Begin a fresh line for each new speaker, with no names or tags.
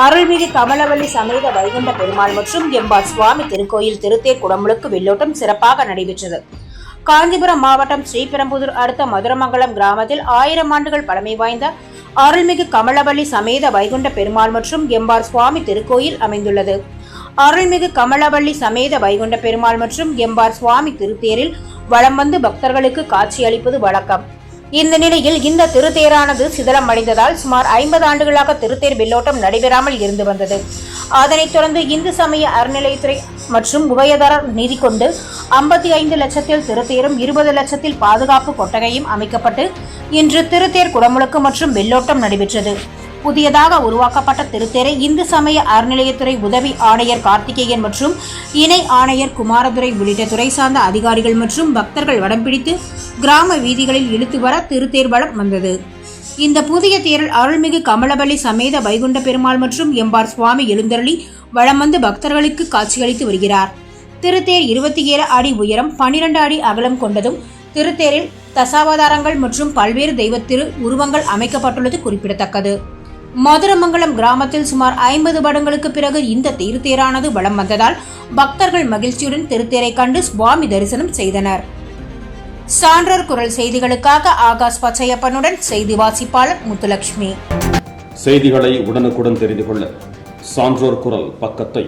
அருள்மிகு கமலவல்லி சமேத வைகுண்ட பெருமாள் மற்றும் எம்பார் சுவாமி திருக்கோயில் திருத்தேர் குடமுழுக்கு வெள்ளோட்டம் சிறப்பாக நடைபெற்றது. காஞ்சிபுரம் மாவட்டம் ஸ்ரீபெரும்புதூர் அடுத்த மதுரமங்கலம் கிராமத்தில் 1000 ஆண்டுகள் பழமை வாய்ந்த அருள்மிகு கமலவல்லி சமேத வைகுண்ட பெருமாள் மற்றும் எம்பார் சுவாமி திருக்கோயில் அமைந்துள்ளது. அருள்மிகு கமலவல்லி சமேத வைகுண்ட பெருமாள் மற்றும் எம்பார் சுவாமி திருத்தேரில் வலம் வந்து பக்தர்களுக்கு காட்சி அளிப்பது வழக்கம். இந்த நிலையில் இந்த திருத்தேரானது சிதலம் அடைந்ததால் சுமார் 50 ஆண்டுகளாக திருத்தேர் வெள்ளோட்டம் நடைபெறாமல் இருந்து வந்தது. அதனைத் தொடர்ந்து இந்து சமய அறநிலையத்துறை மற்றும் உபயதாரர் நிதி கொண்டு 55 லட்சத்தில் திருத்தேரும் 20 லட்சத்தில் பாதுகாப்பு கொட்டகையும் அமைக்கப்பட்டு இன்று திருத்தேர் குடமுழுக்கு மற்றும் வெள்ளோட்டம் நடைபெற்றது. புதியதாக உருவாக்கப்பட்ட திருத்தேரை இந்து சமய அறநிலையத்துறை உதவி ஆணையர் கார்த்திகேயன் மற்றும் இணை ஆணையர் குமாரதுரை உள்ளிட்ட துறை சார்ந்த அதிகாரிகள் மற்றும் பக்தர்கள் வடம் பிடித்து கிராம வீதிகளில் இழுத்து வர திருத்தேர் வலம் வந்தது. இந்த புதிய தேரில் அருள்மிகு கமலவல்லி சமேத வைகுண்ட பெருமாள் மற்றும் எம்பார் சுவாமி எழுந்தருளி வலம் வந்து பக்தர்களுக்கு காட்சியளித்து வருகிறார். திருத்தேர் 27 அடி உயரம் 12 அடி அகலம் கொண்டதும் திருத்தேரில் தசாவதாரங்கள் மற்றும் பல்வேறு தெய்வத்திரு உருவங்கள் அமைக்கப்பட்டுள்ளது குறிப்பிடத்தக்கது. மதுரமங்கலம் கிராமத்தில் சுமார் 50 வருடங்களுக்கு பிறகு இந்த திருத்தேரானது வலம் வந்ததால் பக்தர்கள் மகிழ்ச்சியுடன் திருத்தேரை கண்டு சுவாமி தரிசனம் செய்தனர். சான்றோர் குரல் செய்திகளுக்காக ஆகாஷ் பச்சையப்பனுடன் செய்தி வாசிப்பாளர் முத்துலட்சுமி.
செய்திகளை உடனுக்குடன் தெரிந்து கொள்ள சான்றோர் குரல் பக்கத்தை